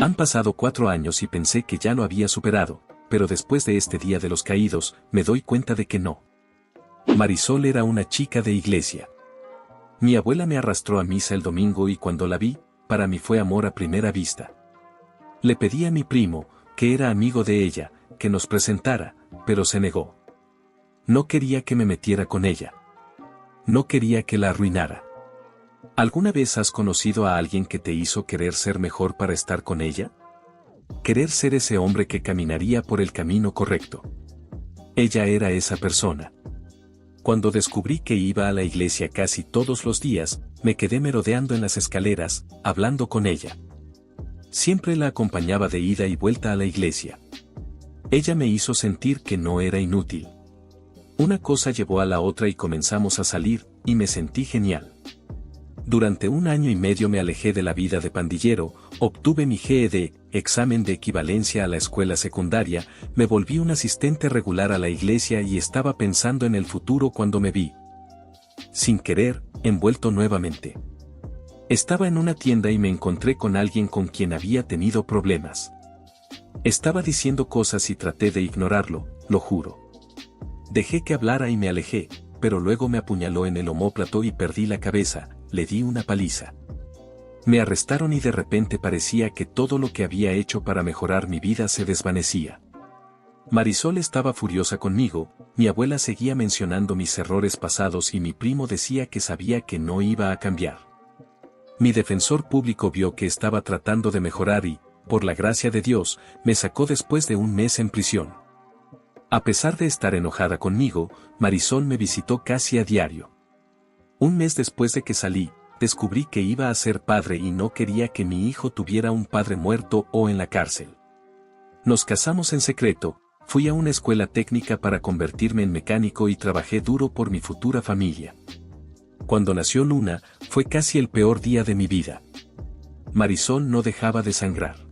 Han pasado 4 años y pensé que ya lo había superado, pero después de este Día de los Caídos, me doy cuenta de que no. Marisol era una chica de iglesia. Mi abuela me arrastró a misa el domingo y cuando la vi, para mí fue amor a primera vista. Le pedí a mi primo, que era amigo de ella, que nos presentara, pero se negó. No quería que me metiera con ella. No quería que la arruinara. ¿Alguna vez has conocido a alguien que te hizo querer ser mejor para estar con ella? Querer ser ese hombre que caminaría por el camino correcto. Ella era esa persona. Cuando descubrí que iba a la iglesia casi todos los días, me quedé merodeando en las escaleras, hablando con ella. Siempre la acompañaba de ida y vuelta a la iglesia. Ella me hizo sentir que no era inútil. Una cosa llevó a la otra y comenzamos a salir, y me sentí genial. Durante 1 año y medio me alejé de la vida de pandillero, obtuve mi GED, examen de equivalencia a la escuela secundaria, me volví un asistente regular a la iglesia y estaba pensando en el futuro cuando me vi, sin querer, envuelto nuevamente. Estaba en una tienda y me encontré con alguien con quien había tenido problemas. Estaba diciendo cosas y traté de ignorarlo, lo juro. Dejé que hablara y me alejé, pero luego me apuñaló en el omóplato y perdí la cabeza. Le di una paliza. Me arrestaron y de repente parecía que todo lo que había hecho para mejorar mi vida se desvanecía. Marisol estaba furiosa conmigo, mi abuela seguía mencionando mis errores pasados y mi primo decía que sabía que no iba a cambiar. Mi defensor público vio que estaba tratando de mejorar y, por la gracia de Dios, me sacó después de 1 mes en prisión. A pesar de estar enojada conmigo, Marisol me visitó casi a diario. 1 mes después de que salí, descubrí que iba a ser padre y no quería que mi hijo tuviera un padre muerto o en la cárcel. Nos casamos en secreto, fui a una escuela técnica para convertirme en mecánico y trabajé duro por mi futura familia. Cuando nació Luna, fue casi el peor día de mi vida. Marisol no dejaba de sangrar.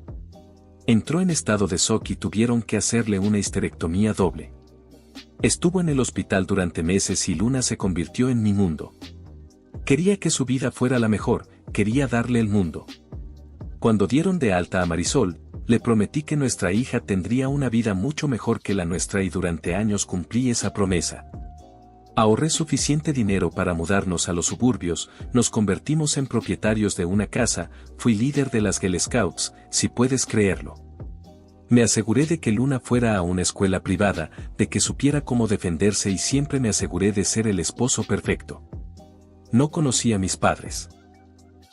Entró en estado de shock y tuvieron que hacerle una histerectomía doble. Estuvo en el hospital durante meses y Luna se convirtió en mi mundo. Quería que su vida fuera la mejor, quería darle el mundo. Cuando dieron de alta a Marisol, le prometí que nuestra hija tendría una vida mucho mejor que la nuestra y durante años cumplí esa promesa. Ahorré suficiente dinero para mudarnos a los suburbios, nos convertimos en propietarios de una casa, fui líder de las Girl Scouts, si puedes creerlo. Me aseguré de que Luna fuera a una escuela privada, de que supiera cómo defenderse y siempre me aseguré de ser el esposo perfecto. No conocí a mis padres.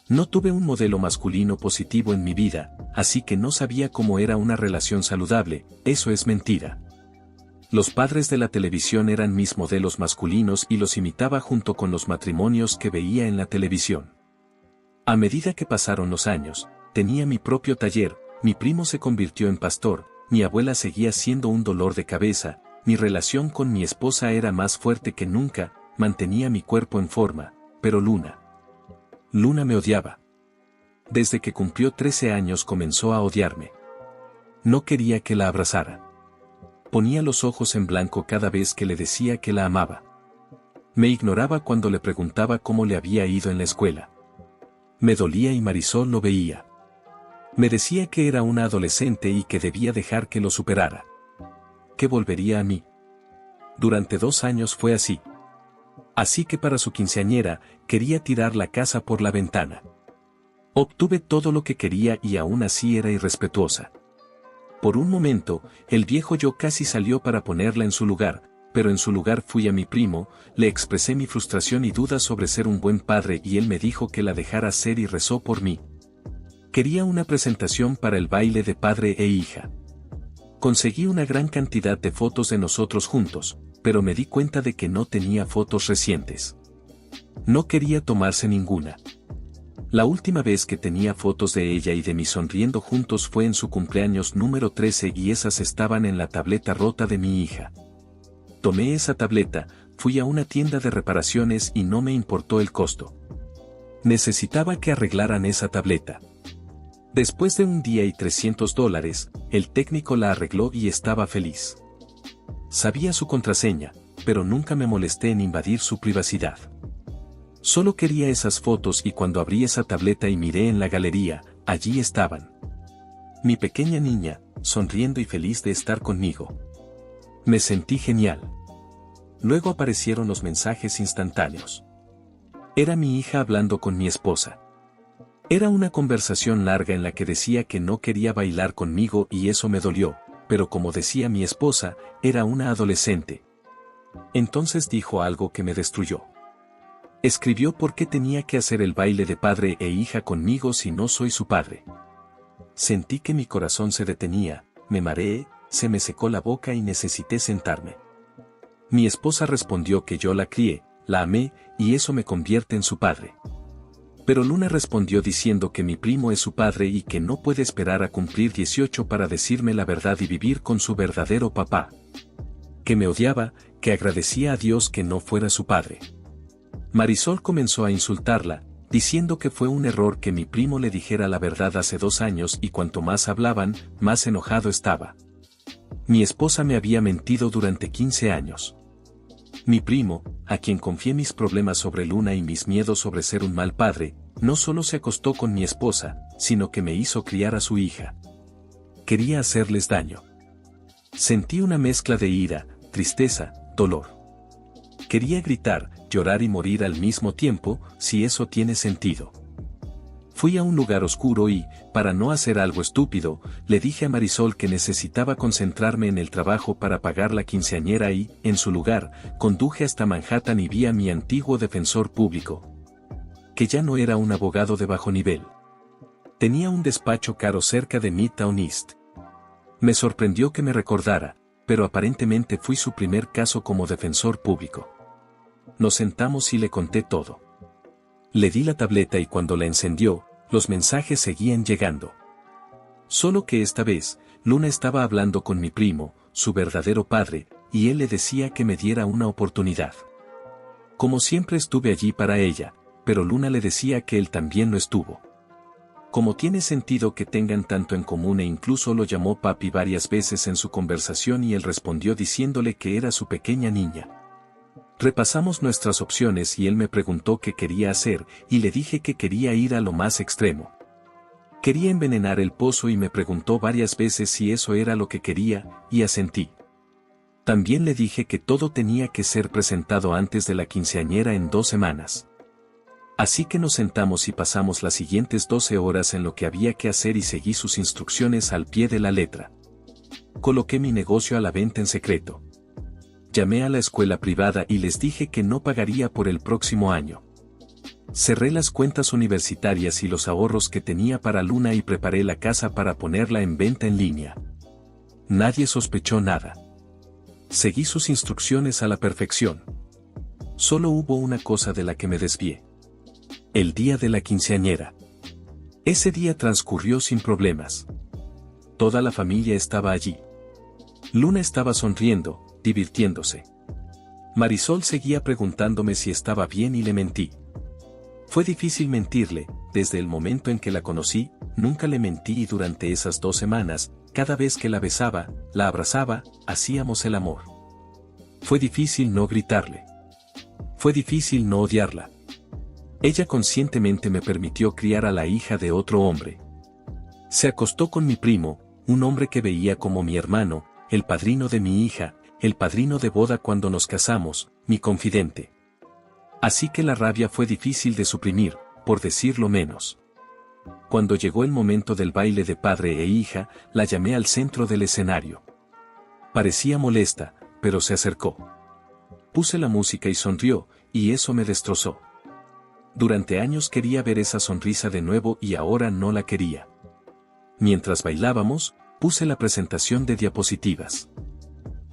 No tuve un modelo masculino positivo en mi vida, así que no sabía cómo era una relación saludable, eso es mentira. Los padres de la televisión eran mis modelos masculinos y los imitaba junto con los matrimonios que veía en la televisión. A medida que pasaron los años, tenía mi propio taller, mi primo se convirtió en pastor, mi abuela seguía siendo un dolor de cabeza, mi relación con mi esposa era más fuerte que nunca, mantenía mi cuerpo en forma, pero Luna me odiaba. Desde que cumplió 13 años comenzó a odiarme. No quería que la abrazara. Ponía los ojos en blanco cada vez que le decía que la amaba. Me ignoraba cuando le preguntaba cómo le había ido en la escuela. Me dolía y Marisol lo veía. Me decía que era una adolescente y que debía dejar que lo superara. Que volvería a mí. Durante 2 años fue así. Así que para su quinceañera, quería tirar la casa por la ventana. Obtuve todo lo que quería y aún así era irrespetuosa. Por un momento, el viejo yo casi salió para ponerla en su lugar, pero en su lugar fui a mi primo, le expresé mi frustración y dudas sobre ser un buen padre y él me dijo que la dejara ser y rezó por mí. Quería una presentación para el baile de padre e hija. Conseguí una gran cantidad de fotos de nosotros juntos, pero me di cuenta de que no tenía fotos recientes. No quería tomarse ninguna. La última vez que tenía fotos de ella y de mí sonriendo juntos fue en su cumpleaños número 13 y esas estaban en la tableta rota de mi hija. Tomé esa tableta, fui a una tienda de reparaciones y no me importó el costo. Necesitaba que arreglaran esa tableta. Después de 1 día y $300, el técnico la arregló y estaba feliz. Sabía su contraseña, pero nunca me molesté en invadir su privacidad. Solo quería esas fotos y cuando abrí esa tableta y miré en la galería, allí estaban. Mi pequeña niña, sonriendo y feliz de estar conmigo. Me sentí genial. Luego aparecieron los mensajes instantáneos. Era mi hija hablando con mi esposa. Era una conversación larga en la que decía que no quería bailar conmigo y eso me dolió, pero como decía mi esposa, era una adolescente. Entonces dijo algo que me destruyó. Escribió por qué tenía que hacer el baile de padre e hija conmigo si no soy su padre. Sentí que mi corazón se detenía, me mareé, se me secó la boca y necesité sentarme. Mi esposa respondió que yo la crié, la amé, y eso me convierte en su padre. Pero Luna respondió diciendo que mi primo es su padre y que no puede esperar a cumplir 18 para decirme la verdad y vivir con su verdadero papá. Que me odiaba, que agradecía a Dios que no fuera su padre. Marisol comenzó a insultarla, diciendo que fue un error que mi primo le dijera la verdad hace 2 años y cuanto más hablaban, más enojado estaba. Mi esposa me había mentido durante 15 años. Mi primo, a quien confié mis problemas sobre Luna y mis miedos sobre ser un mal padre, no solo se acostó con mi esposa, sino que me hizo criar a su hija. Quería hacerles daño. Sentí una mezcla de ira, tristeza, dolor. Quería gritar, llorar y morir al mismo tiempo, si eso tiene sentido. Fui a un lugar oscuro y, para no hacer algo estúpido, le dije a Marisol que necesitaba concentrarme en el trabajo para pagar la quinceañera y, en su lugar, conduje hasta Manhattan y vi a mi antiguo defensor público. Que ya no era un abogado de bajo nivel. Tenía un despacho caro cerca de Midtown East. Me sorprendió que me recordara, pero aparentemente fui su primer caso como defensor público. Nos sentamos y le conté todo. Le di la tableta y cuando la encendió, los mensajes seguían llegando. Solo que esta vez, Luna estaba hablando con mi primo, su verdadero padre, y él le decía que me diera una oportunidad. Como siempre estuve allí para ella, pero Luna le decía que él también lo estuvo. Como tiene sentido que tengan tanto en común e incluso lo llamó papi varias veces en su conversación y él respondió diciéndole que era su pequeña niña. Repasamos nuestras opciones y él me preguntó qué quería hacer y le dije que quería ir a lo más extremo. Quería envenenar el pozo y me preguntó varias veces si eso era lo que quería, y asentí. También le dije que todo tenía que ser presentado antes de la quinceañera en 2 semanas. Así que nos sentamos y pasamos las siguientes 12 horas en lo que había que hacer y seguí sus instrucciones al pie de la letra. Coloqué mi negocio a la venta en secreto. Llamé a la escuela privada y les dije que no pagaría por el próximo año. Cerré las cuentas universitarias y los ahorros que tenía para Luna y preparé la casa para ponerla en venta en línea. Nadie sospechó nada. Seguí sus instrucciones a la perfección. Solo hubo una cosa de la que me desvié. El día de la quinceañera. Ese día transcurrió sin problemas. Toda la familia estaba allí. Luna estaba sonriendo, divirtiéndose. Marisol seguía preguntándome si estaba bien y le mentí. Fue difícil mentirle, desde el momento en que la conocí, nunca le mentí y durante esas 2 semanas, cada vez que la besaba, la abrazaba, hacíamos el amor. Fue difícil no gritarle. Fue difícil no odiarla. Ella conscientemente me permitió criar a la hija de otro hombre. Se acostó con mi primo, un hombre que veía como mi hermano, el padrino de mi hija, el padrino de boda cuando nos casamos, mi confidente. Así que la rabia fue difícil de suprimir, por decirlo menos. Cuando llegó el momento del baile de padre e hija, la llamé al centro del escenario. Parecía molesta, pero se acercó. Puse la música y sonrió, y eso me destrozó. Durante años quería ver esa sonrisa de nuevo y ahora no la quería. Mientras bailábamos, puse la presentación de diapositivas.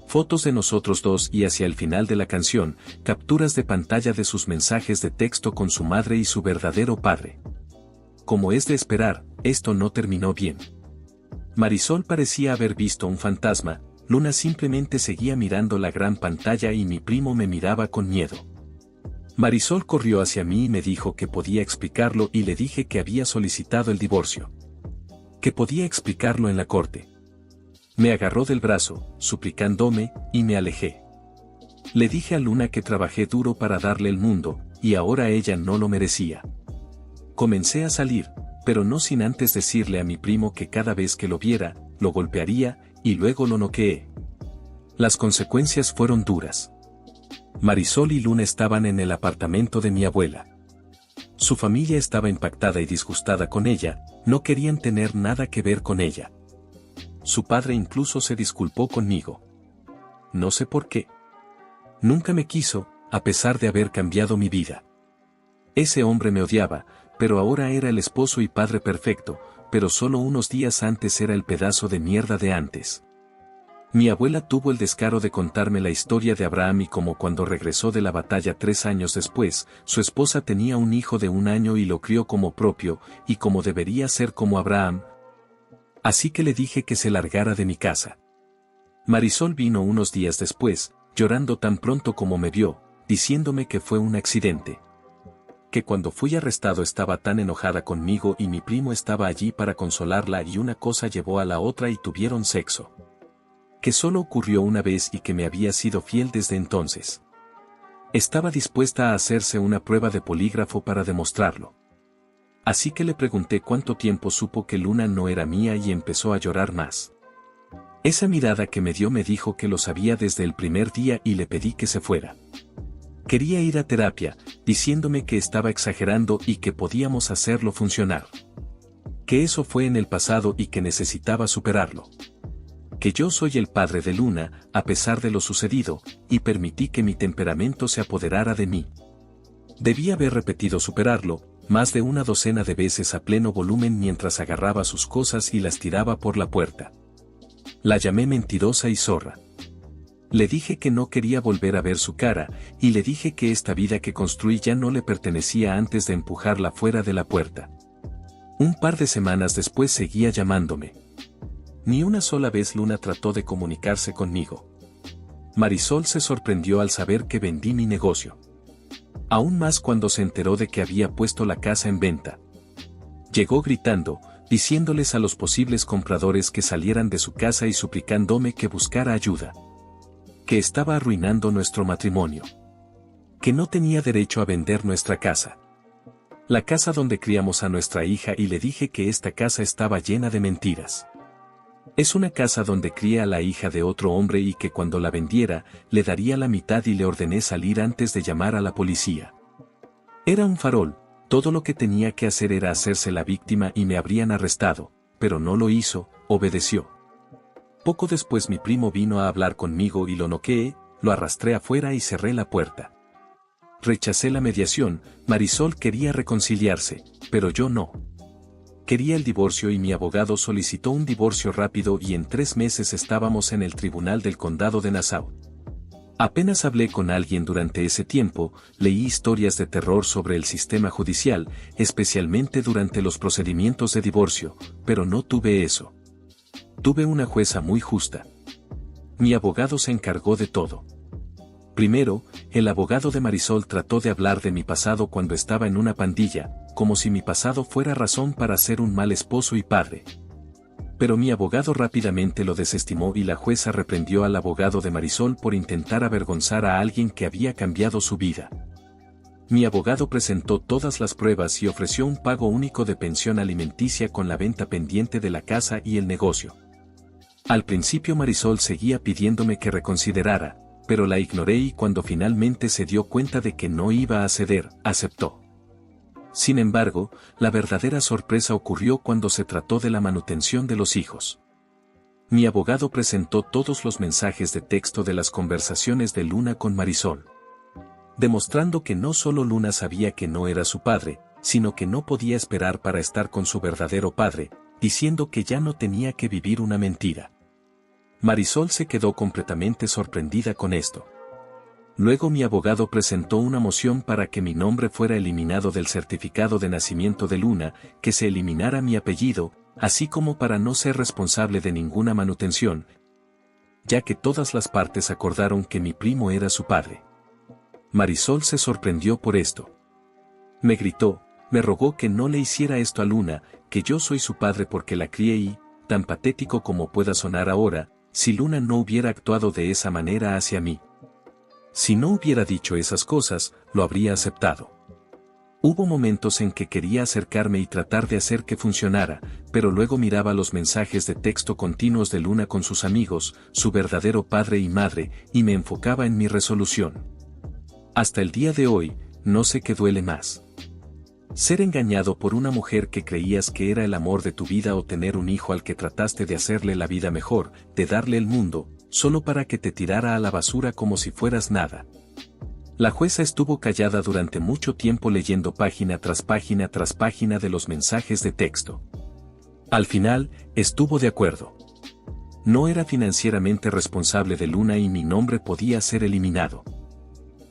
Fotos de nosotros dos y hacia el final de la canción, capturas de pantalla de sus mensajes de texto con su madre y su verdadero padre. Como es de esperar, esto no terminó bien. Marisol parecía haber visto un fantasma, Luna simplemente seguía mirando la gran pantalla y mi primo me miraba con miedo. Marisol corrió hacia mí y me dijo que podía explicarlo y le dije que había solicitado el divorcio. Que podía explicarlo en la corte. Me agarró del brazo, suplicándome, y me alejé. Le dije a Luna que trabajé duro para darle el mundo, y ahora ella no lo merecía. Comencé a salir, pero no sin antes decirle a mi primo que cada vez que lo viera, lo golpearía, y luego lo noqueé. Las consecuencias fueron duras. Marisol y Luna estaban en el apartamento de mi abuela. Su familia estaba impactada y disgustada con ella, no querían tener nada que ver con ella. Su padre incluso se disculpó conmigo. No sé por qué. Nunca me quiso, a pesar de haber cambiado mi vida. Ese hombre me odiaba, pero ahora era el esposo y padre perfecto, pero solo unos días antes era el pedazo de mierda de antes. Mi abuela tuvo el descaro de contarme la historia de Abraham y como cuando regresó de la batalla 3 años después, su esposa tenía un hijo de 1 año y lo crió como propio, y como debería ser como Abraham. Así que le dije que se largara de mi casa. Marisol vino unos días después, llorando tan pronto como me vio, diciéndome que fue un accidente. Que cuando fui arrestado estaba tan enojada conmigo y mi primo estaba allí para consolarla y una cosa llevó a la otra y tuvieron sexo. Que solo ocurrió una vez y que me había sido fiel desde entonces. Estaba dispuesta a hacerse una prueba de polígrafo para demostrarlo. Así que le pregunté cuánto tiempo supo que Luna no era mía y empezó a llorar más. Esa mirada que me dio me dijo que lo sabía desde el primer día y le pedí que se fuera. Quería ir a terapia, diciéndome que estaba exagerando y que podíamos hacerlo funcionar. Que eso fue en el pasado y que necesitaba superarlo. Que yo soy el padre de Luna, a pesar de lo sucedido, y permití que mi temperamento se apoderara de mí. Debí haber repetido superarlo, más de 1 docena de veces a pleno volumen mientras agarraba sus cosas y las tiraba por la puerta. La llamé mentirosa y zorra. Le dije que no quería volver a ver su cara, y le dije que esta vida que construí ya no le pertenecía antes de empujarla fuera de la puerta. Un par de semanas después seguía llamándome. Ni una sola vez Luna trató de comunicarse conmigo. Marisol se sorprendió al saber que vendí mi negocio. Aún más cuando se enteró de que había puesto la casa en venta. Llegó gritando, diciéndoles a los posibles compradores que salieran de su casa y suplicándome que buscara ayuda. Que estaba arruinando nuestro matrimonio. Que no tenía derecho a vender nuestra casa. La casa donde criamos a nuestra hija y le dije que esta casa estaba llena de mentiras. Es una casa donde cría a la hija de otro hombre y que cuando la vendiera, le daría la mitad y le ordené salir antes de llamar a la policía. Era un farol, todo lo que tenía que hacer era hacerse la víctima y me habrían arrestado, pero no lo hizo, obedeció. Poco después mi primo vino a hablar conmigo y lo noqueé, lo arrastré afuera y cerré la puerta. Rechacé la mediación, Marisol quería reconciliarse, pero yo no. Quería el divorcio y mi abogado solicitó un divorcio rápido y en 3 meses estábamos en el tribunal del condado de Nassau. Apenas hablé con alguien durante ese tiempo, leí historias de terror sobre el sistema judicial, especialmente durante los procedimientos de divorcio, pero no tuve eso. Tuve una jueza muy justa. Mi abogado se encargó de todo. Primero, el abogado de Marisol trató de hablar de mi pasado cuando estaba en una pandilla, como si mi pasado fuera razón para ser un mal esposo y padre. Pero mi abogado rápidamente lo desestimó y la jueza reprendió al abogado de Marisol por intentar avergonzar a alguien que había cambiado su vida. Mi abogado presentó todas las pruebas y ofreció un pago único de pensión alimenticia con la venta pendiente de la casa y el negocio. Al principio Marisol seguía pidiéndome que reconsiderara, pero la ignoré y cuando finalmente se dio cuenta de que no iba a ceder, aceptó. Sin embargo, la verdadera sorpresa ocurrió cuando se trató de la manutención de los hijos. Mi abogado presentó todos los mensajes de texto de las conversaciones de Luna con Marisol, demostrando que no solo Luna sabía que no era su padre, sino que no podía esperar para estar con su verdadero padre, diciendo que ya no tenía que vivir una mentira. Marisol se quedó completamente sorprendida con esto. Luego mi abogado presentó una moción para que mi nombre fuera eliminado del certificado de nacimiento de Luna, que se eliminara mi apellido, así como para no ser responsable de ninguna manutención, ya que todas las partes acordaron que mi primo era su padre. Marisol se sorprendió por esto. Me gritó, me rogó que no le hiciera esto a Luna, que yo soy su padre porque la crié y, tan patético como pueda sonar ahora, si Luna no hubiera actuado de esa manera hacia mí. Si no hubiera dicho esas cosas, lo habría aceptado. Hubo momentos en que quería acercarme y tratar de hacer que funcionara, pero luego miraba los mensajes de texto continuos de Luna con sus amigos, su verdadero padre y madre, y me enfocaba en mi resolución. Hasta el día de hoy, no sé qué duele más. Ser engañado por una mujer que creías que era el amor de tu vida o tener un hijo al que trataste de hacerle la vida mejor, de darle el mundo, solo para que te tirara a la basura como si fueras nada. La jueza estuvo callada durante mucho tiempo leyendo página tras página de los mensajes de texto. Al final, estuvo de acuerdo. No era financieramente responsable de Luna y mi nombre podía ser eliminado.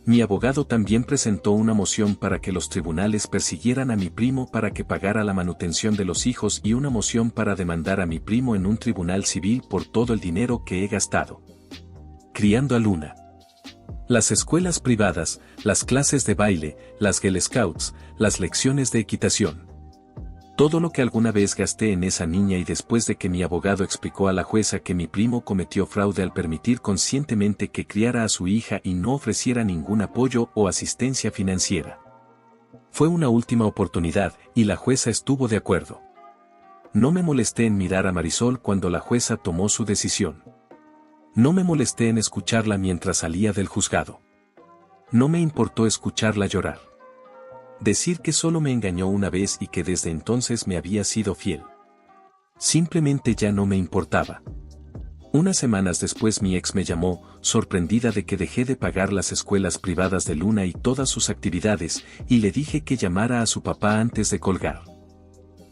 Mi abogado también presentó una moción para que los tribunales persiguieran a mi primo para que pagara la manutención de los hijos y una moción para demandar a mi primo en un tribunal civil por todo el dinero que he gastado criando a Luna. Las escuelas privadas, las clases de baile, las Girl Scouts, las lecciones de equitación. Todo lo que alguna vez gasté en esa niña y después de que mi abogado explicó a la jueza que mi primo cometió fraude al permitir conscientemente que criara a su hija y no ofreciera ningún apoyo o asistencia financiera. Fue una última oportunidad y la jueza estuvo de acuerdo. No me molesté en mirar a Marisol cuando la jueza tomó su decisión. No me molesté en escucharla mientras salía del juzgado. No me importó escucharla llorar. Decir que solo me engañó una vez y que desde entonces me había sido fiel. Simplemente ya no me importaba. Unas semanas después mi ex me llamó, sorprendida de que dejé de pagar las escuelas privadas de Luna y todas sus actividades, y le dije que llamara a su papá antes de colgar.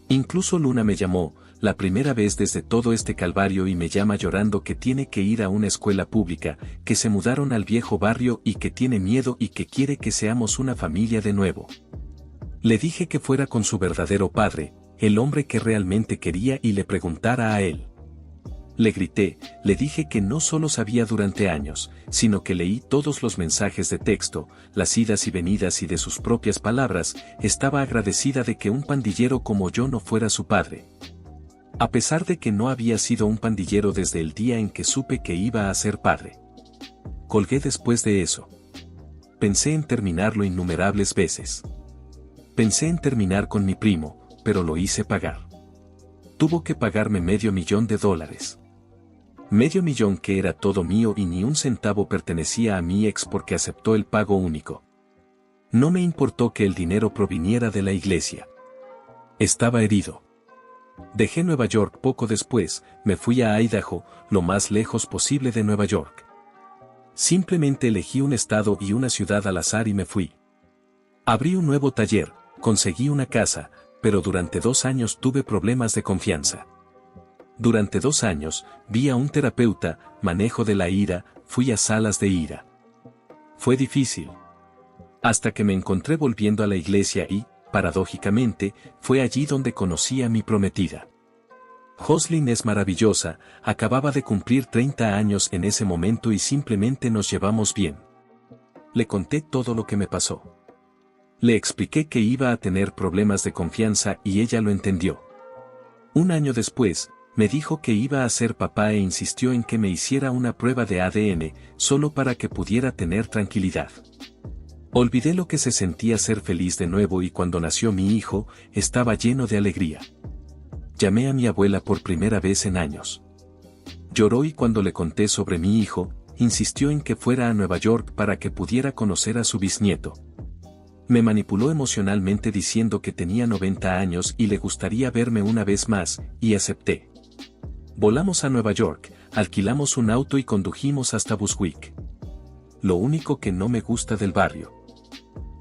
Incluso Luna me llamó, la primera vez desde todo este calvario y me llama llorando que tiene que ir a una escuela pública, que se mudaron al viejo barrio y que tiene miedo y que quiere que seamos una familia de nuevo. Le dije que fuera con su verdadero padre, el hombre que realmente quería y le preguntara a él. Le grité, le dije que no solo sabía durante años, sino que leí todos los mensajes de texto, las idas y venidas y de sus propias palabras, estaba agradecida de que un pandillero como yo no fuera su padre. A pesar de que no había sido un pandillero desde el día en que supe que iba a ser padre. Colgué después de eso. Pensé en terminarlo innumerables veces. Pensé en terminar con mi primo, pero lo hice pagar. Tuvo que pagarme $500,000. $500,000 que era todo mío y ni un centavo pertenecía a mi ex porque aceptó el pago único. No me importó que el dinero proviniera de la iglesia. Estaba herido. Dejé Nueva York poco después, me fui a Idaho, lo más lejos posible de Nueva York. Simplemente elegí un estado y una ciudad al azar y me fui. Abrí un nuevo taller, conseguí una casa, pero durante 2 años tuve problemas de confianza. Durante 2 años, vi a un terapeuta, manejo de la ira, fui a salas de ira. Fue difícil. Hasta que me encontré volviendo a la iglesia y, paradójicamente, fue allí donde conocí a mi prometida. Jocelyn es maravillosa, acababa de cumplir 30 años en ese momento y simplemente nos llevamos bien. Le conté todo lo que me pasó. Le expliqué que iba a tener problemas de confianza y ella lo entendió. 1 año después, me dijo que iba a ser papá e insistió en que me hiciera una prueba de ADN, solo para que pudiera tener tranquilidad. Olvidé lo que se sentía ser feliz de nuevo y cuando nació mi hijo, estaba lleno de alegría. Llamé a mi abuela por primera vez en años. Lloró y cuando le conté sobre mi hijo, insistió en que fuera a Nueva York para que pudiera conocer a su bisnieto. Me manipuló emocionalmente diciendo que tenía 90 años y le gustaría verme una vez más, y acepté. Volamos a Nueva York, alquilamos un auto y condujimos hasta Bushwick. Lo único que no me gusta del barrio.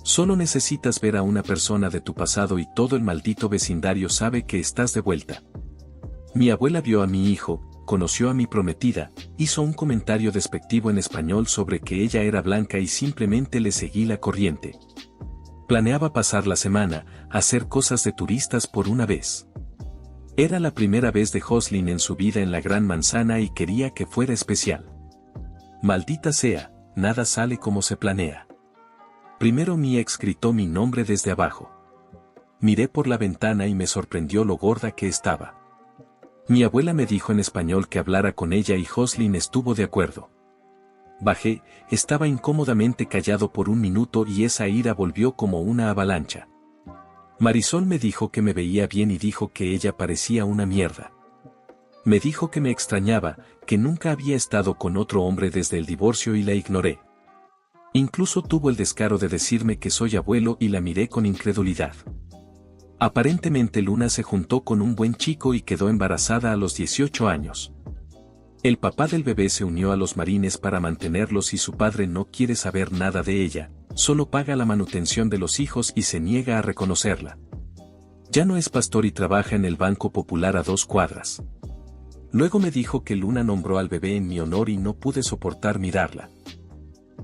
Solo necesitas ver a una persona de tu pasado y todo el maldito vecindario sabe que estás de vuelta. Mi abuela vio a mi hijo, conoció a mi prometida, hizo un comentario despectivo en español sobre que ella era blanca y simplemente le seguí la corriente. Planeaba pasar la semana, hacer cosas de turistas por una vez. Era la primera vez de Jocelyn en su vida en la Gran Manzana y quería que fuera especial. Maldita sea, nada sale como se planea. Primero mi ex gritó mi nombre desde abajo. Miré por la ventana y me sorprendió lo gorda que estaba. Mi abuela me dijo en español que hablara con ella y Jocelyn estuvo de acuerdo. Bajé, estaba incómodamente callado por 1 minuto y esa ira volvió como una avalancha. Marisol me dijo que me veía bien y dijo que ella parecía una mierda. Me dijo que me extrañaba, que nunca había estado con otro hombre desde el divorcio y la ignoré. Incluso tuvo el descaro de decirme que soy abuelo y la miré con incredulidad. Aparentemente Luna se juntó con un buen chico y quedó embarazada a los 18 años. El papá del bebé se unió a los marines para mantenerlos y su padre no quiere saber nada de ella, solo paga la manutención de los hijos y se niega a reconocerla. Ya no es pastor y trabaja en el Banco Popular a 2 cuadras. Luego me dijo que Luna nombró al bebé en mi honor y no pude soportar mirarla.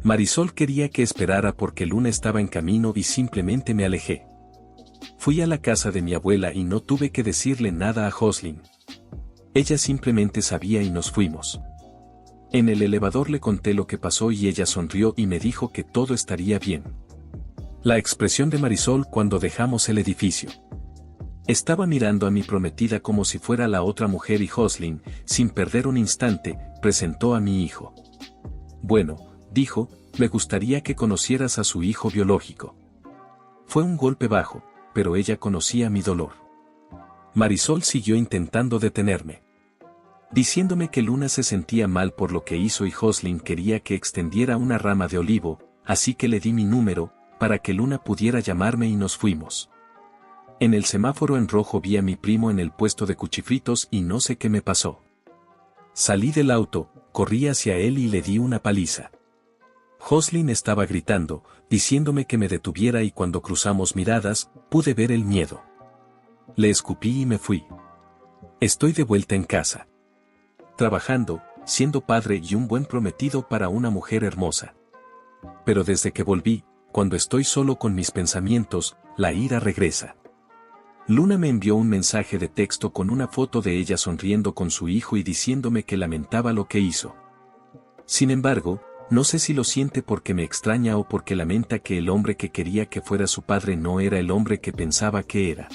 Marisol quería que esperara porque Luna estaba en camino y simplemente me alejé. Fui a la casa de mi abuela y no tuve que decirle nada a Jocelyn. Ella simplemente sabía y nos fuimos. En el elevador le conté lo que pasó y ella sonrió y me dijo que todo estaría bien. La expresión de Marisol cuando dejamos el edificio. Estaba mirando a mi prometida como si fuera la otra mujer y Jocelyn, sin perder un instante, presentó a mi hijo. Bueno, dijo, me gustaría que conocieras a su hijo biológico. Fue un golpe bajo, pero ella conocía mi dolor. Marisol siguió intentando detenerme, diciéndome que Luna se sentía mal por lo que hizo y Jocelyn quería que extendiera una rama de olivo, así que le di mi número, para que Luna pudiera llamarme y nos fuimos. En el semáforo en rojo vi a mi primo en el puesto de cuchifritos y no sé qué me pasó. Salí del auto, corrí hacia él y le di una paliza. Jocelyn estaba gritando, diciéndome que me detuviera y cuando cruzamos miradas, pude ver el miedo. Le escupí y me fui. Estoy de vuelta en casa. Trabajando, siendo padre y un buen prometido para una mujer hermosa. Pero desde que volví, cuando estoy solo con mis pensamientos, la ira regresa. Luna me envió un mensaje de texto con una foto de ella sonriendo con su hijo y diciéndome que lamentaba lo que hizo. Sin embargo, no sé si lo siente porque me extraña o porque lamenta que el hombre que quería que fuera su padre no era el hombre que pensaba que era.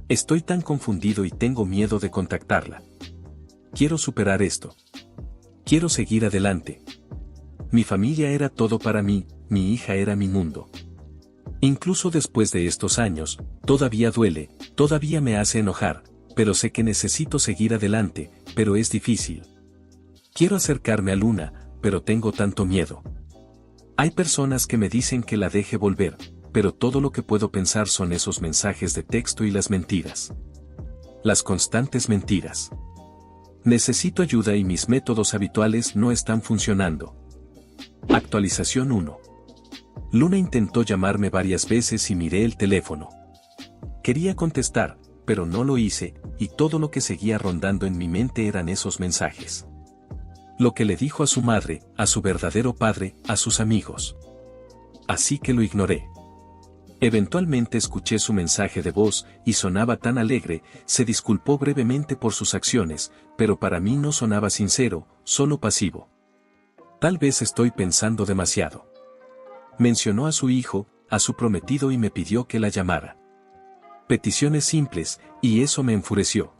Estoy tan confundido y tengo miedo de contactarla. Quiero superar esto. Quiero seguir adelante. Mi familia era todo para mí, mi hija era mi mundo. Incluso después de estos años, todavía duele, todavía me hace enojar, pero sé que necesito seguir adelante, pero es difícil. Quiero acercarme a Luna, pero tengo tanto miedo. Hay personas que me dicen que la deje volver, pero todo lo que puedo pensar son esos mensajes de texto y las mentiras. Las constantes mentiras. Necesito ayuda y mis métodos habituales no están funcionando. Actualización 1. Luna intentó llamarme varias veces y miré el teléfono. Quería contestar, pero no lo hice, y todo lo que seguía rondando en mi mente eran esos mensajes. Lo que le dijo a su madre, a su verdadero padre, a sus amigos. Así que lo ignoré. Eventualmente escuché su mensaje de voz y sonaba tan alegre, se disculpó brevemente por sus acciones, pero para mí no sonaba sincero, solo pasivo. Tal vez estoy pensando demasiado. Mencionó a su hijo, a su prometido y me pidió que la llamara. Peticiones simples, y eso me enfureció.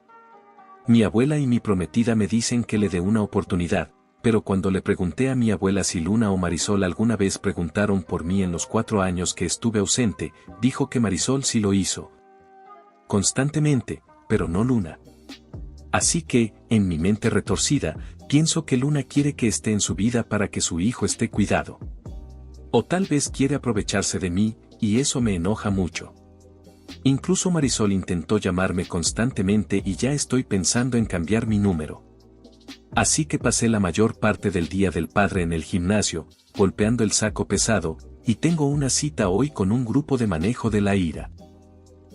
Mi abuela y mi prometida me dicen que le dé una oportunidad, pero cuando le pregunté a mi abuela si Luna o Marisol alguna vez preguntaron por mí en los 4 años que estuve ausente, dijo que Marisol sí lo hizo. Constantemente, pero no Luna. Así que, en mi mente retorcida, pienso que Luna quiere que esté en su vida para que su hijo esté cuidado. O tal vez quiere aprovecharse de mí, y eso me enoja mucho. Incluso Marisol intentó llamarme constantemente y ya estoy pensando en cambiar mi número. Así que pasé la mayor parte del Día del Padre en el gimnasio, golpeando el saco pesado, y tengo una cita hoy con un grupo de manejo de la ira.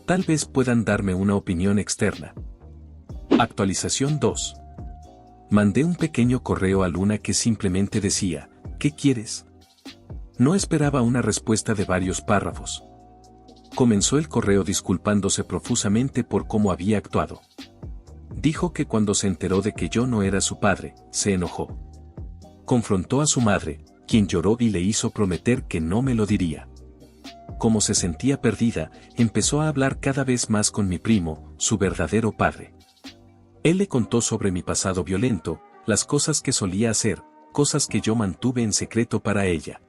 Tal vez puedan darme una opinión externa. Actualización 2. Mandé un pequeño correo a Luna que simplemente decía, ¿qué quieres? No esperaba una respuesta de varios párrafos. Comenzó el correo disculpándose profusamente por cómo había actuado. Dijo que cuando se enteró de que yo no era su padre, se enojó. Confrontó a su madre, quien lloró y le hizo prometer que no me lo diría. Como se sentía perdida, empezó a hablar cada vez más con mi primo, su verdadero padre. Él le contó sobre mi pasado violento, las cosas que solía hacer, cosas que yo mantuve en secreto para ella.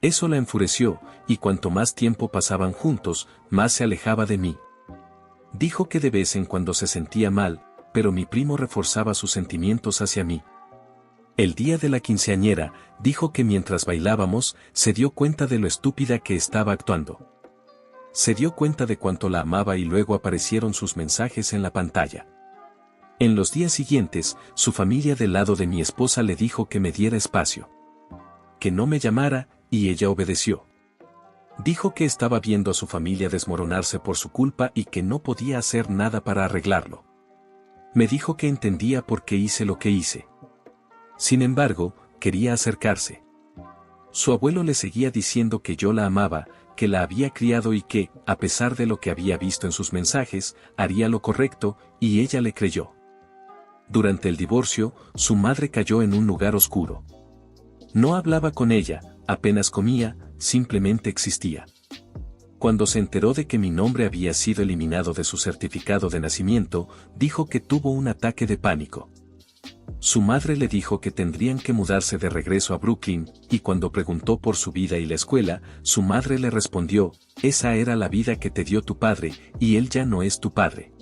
Eso la enfureció, y cuanto más tiempo pasaban juntos, más se alejaba de mí. Dijo que de vez en cuando se sentía mal, pero mi primo reforzaba sus sentimientos hacia mí. El día de la quinceañera, dijo que mientras bailábamos, se dio cuenta de lo estúpida que estaba actuando. Se dio cuenta de cuánto la amaba y luego aparecieron sus mensajes en la pantalla. En los días siguientes, su familia del lado de mi esposa le dijo que me diera espacio. Que no me llamara, y ella obedeció. Dijo que estaba viendo a su familia desmoronarse por su culpa y que no podía hacer nada para arreglarlo. Me dijo que entendía por qué hice lo que hice. Sin embargo, quería acercarse. Su abuelo le seguía diciendo que yo la amaba, que la había criado y que, a pesar de lo que había visto en sus mensajes, haría lo correcto, y ella le creyó. Durante el divorcio, su madre cayó en un lugar oscuro. No hablaba con ella, apenas comía, simplemente existía. Cuando se enteró de que mi nombre había sido eliminado de su certificado de nacimiento, dijo que tuvo un ataque de pánico. Su madre le dijo que tendrían que mudarse de regreso a Brooklyn, y cuando preguntó por su vida y la escuela, su madre le respondió, esa era la vida que te dio tu padre, y él ya no es tu padre.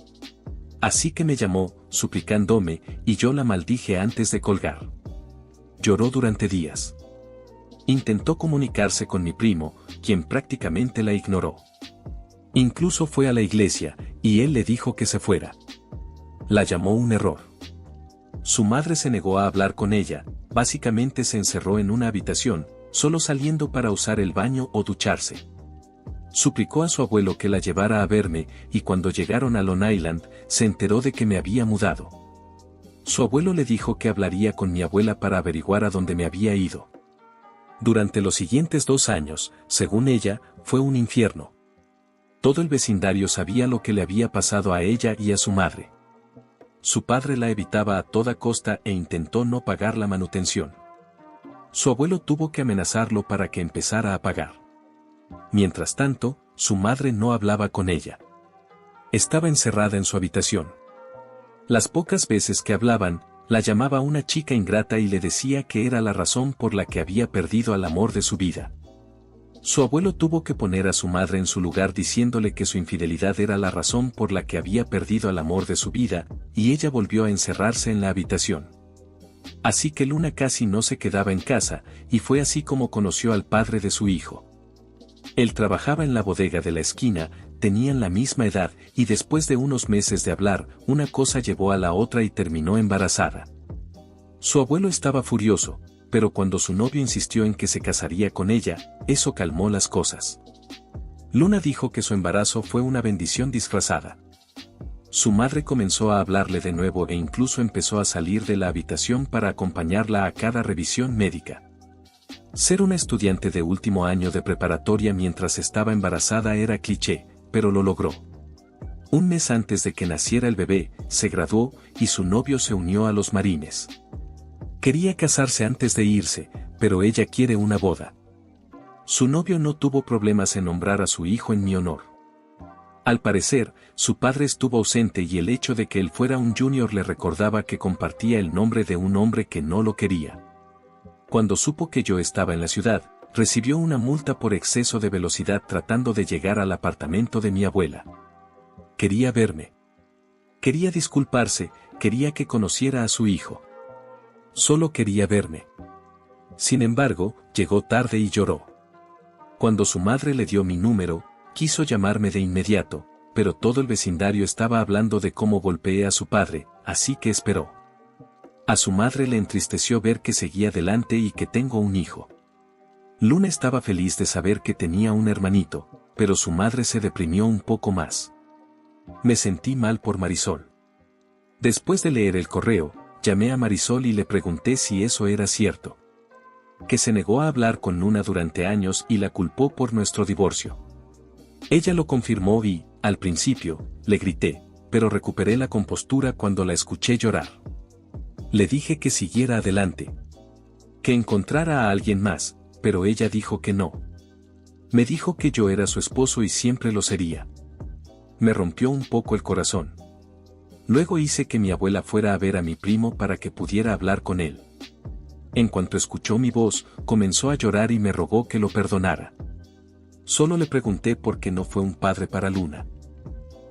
Así que me llamó, suplicándome, y yo la maldije antes de colgar. Lloró durante días. Intentó comunicarse con mi primo, quien prácticamente la ignoró. Incluso fue a la iglesia, y él le dijo que se fuera. La llamó un error. Su madre se negó a hablar con ella, básicamente se encerró en una habitación, solo saliendo para usar el baño o ducharse. Suplicó a su abuelo que la llevara a verme, y cuando llegaron a Long Island, se enteró de que me había mudado. Su abuelo le dijo que hablaría con mi abuela para averiguar a dónde me había ido. Durante los siguientes 2 años, según ella, fue un infierno. Todo el vecindario sabía lo que le había pasado a ella y a su madre. Su padre la evitaba a toda costa e intentó no pagar la manutención. Su abuelo tuvo que amenazarlo para que empezara a pagar. Mientras tanto, su madre no hablaba con ella. Estaba encerrada en su habitación. Las pocas veces que hablaban, la llamaba una chica ingrata y le decía que era la razón por la que había perdido al amor de su vida. Su abuelo tuvo que poner a su madre en su lugar diciéndole que su infidelidad era la razón por la que había perdido al amor de su vida, y ella volvió a encerrarse en la habitación. Así que Luna casi no se quedaba en casa, y fue así como conoció al padre de su hijo. Él trabajaba en la bodega de la esquina, tenían la misma edad, y después de unos meses de hablar, una cosa llevó a la otra y terminó embarazada. Su abuelo estaba furioso, pero cuando su novio insistió en que se casaría con ella, eso calmó las cosas. Luna dijo que su embarazo fue una bendición disfrazada. Su madre comenzó a hablarle de nuevo e incluso empezó a salir de la habitación para acompañarla a cada revisión médica. Ser una estudiante de último año de preparatoria mientras estaba embarazada era cliché, pero lo logró. Un mes antes de que naciera el bebé, se graduó y su novio se unió a los Marines. Quería casarse antes de irse, pero ella quiere una boda. Su novio no tuvo problemas en nombrar a su hijo en mi honor. Al parecer, su padre estuvo ausente y el hecho de que él fuera un junior le recordaba que compartía el nombre de un hombre que no lo quería. Cuando supo que yo estaba en la ciudad, recibió una multa por exceso de velocidad tratando de llegar al apartamento de mi abuela. Quería verme. Quería disculparse, quería que conociera a su hijo. Solo quería verme. Sin embargo, llegó tarde y lloró. Cuando su madre le dio mi número, quiso llamarme de inmediato, pero todo el vecindario estaba hablando de cómo golpeé a su padre, así que esperó. A su madre le entristeció ver que seguía adelante y que tengo un hijo. Luna estaba feliz de saber que tenía un hermanito, pero su madre se deprimió un poco más. Me sentí mal por Marisol. Después de leer el correo, llamé a Marisol y le pregunté si eso era cierto. Que se negó a hablar con Luna durante años y la culpó por nuestro divorcio. Ella lo confirmó y, al principio, le grité, pero recuperé la compostura cuando la escuché llorar. Le dije que siguiera adelante. Que encontrara a alguien más, pero ella dijo que no. Me dijo que yo era su esposo y siempre lo sería. Me rompió un poco el corazón. Luego hice que mi abuela fuera a ver a mi primo para que pudiera hablar con él. En cuanto escuchó mi voz, comenzó a llorar y me rogó que lo perdonara. Solo le pregunté por qué no fue un padre para Luna.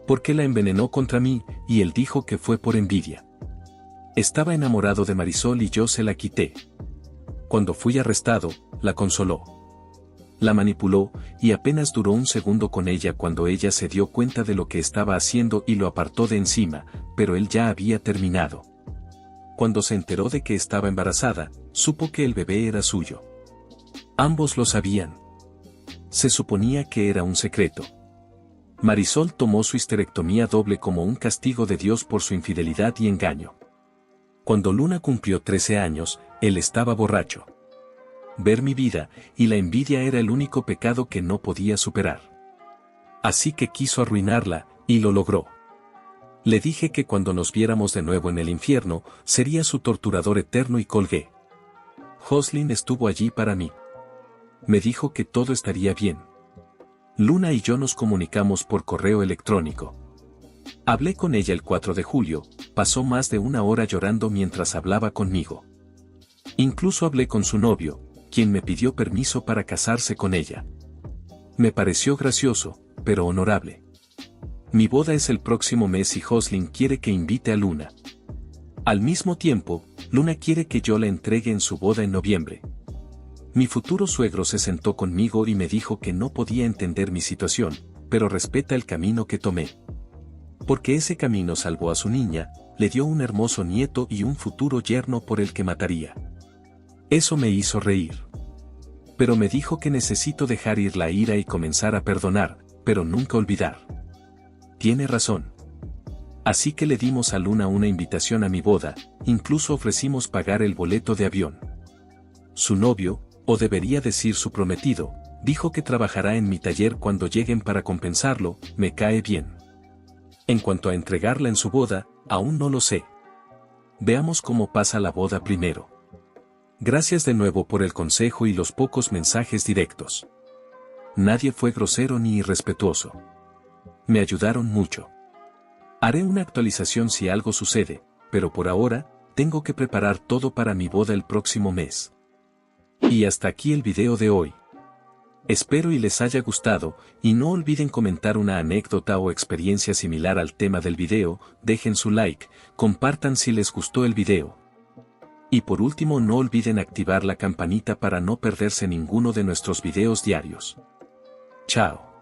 ¿Por qué la envenenó contra mí? Y él dijo que fue por envidia. Estaba enamorado de Marisol y yo se la quité. Cuando fui arrestado, la consoló. La manipuló, y apenas duró un segundo con ella cuando ella se dio cuenta de lo que estaba haciendo y lo apartó de encima, pero él ya había terminado. Cuando se enteró de que estaba embarazada, supo que el bebé era suyo. Ambos lo sabían. Se suponía que era un secreto. Marisol tomó su histerectomía doble como un castigo de Dios por su infidelidad y engaño. Cuando Luna cumplió 13 años, él estaba borracho. Ver mi vida, y la envidia era el único pecado que no podía superar. Así que quiso arruinarla, y lo logró. Le dije que cuando nos viéramos de nuevo en el infierno, sería su torturador eterno y colgué. Jocelyn estuvo allí para mí. Me dijo que todo estaría bien. Luna y yo nos comunicamos por correo electrónico. Hablé con ella el 4 de julio, pasó más de una hora llorando mientras hablaba conmigo. Incluso hablé con su novio, quien me pidió permiso para casarse con ella. Me pareció gracioso, pero honorable. Mi boda es el próximo mes y Jocelyn quiere que invite a Luna. Al mismo tiempo, Luna quiere que yo la entregue en su boda en noviembre. Mi futuro suegro se sentó conmigo y me dijo que no podía entender mi situación, pero respeta el camino que tomé. Porque ese camino salvó a su niña, le dio un hermoso nieto y un futuro yerno por el que mataría. Eso me hizo reír. Pero me dijo que necesito dejar ir la ira y comenzar a perdonar, pero nunca olvidar. Tiene razón. Así que le dimos a Luna una invitación a mi boda, incluso ofrecimos pagar el boleto de avión. Su novio, o debería decir su prometido, dijo que trabajará en mi taller cuando lleguen para compensarlo, me cae bien. En cuanto a entregarla en su boda, aún no lo sé. Veamos cómo pasa la boda primero. Gracias de nuevo por el consejo y los pocos mensajes directos. Nadie fue grosero ni irrespetuoso. Me ayudaron mucho. Haré una actualización si algo sucede, pero por ahora, tengo que preparar todo para mi boda el próximo mes. Y hasta aquí el video de hoy. Espero y les haya gustado, y no olviden comentar una anécdota o experiencia similar al tema del video, dejen su like, compartan si les gustó el video. Y por último no olviden activar la campanita para no perderse ninguno de nuestros videos diarios. Chao.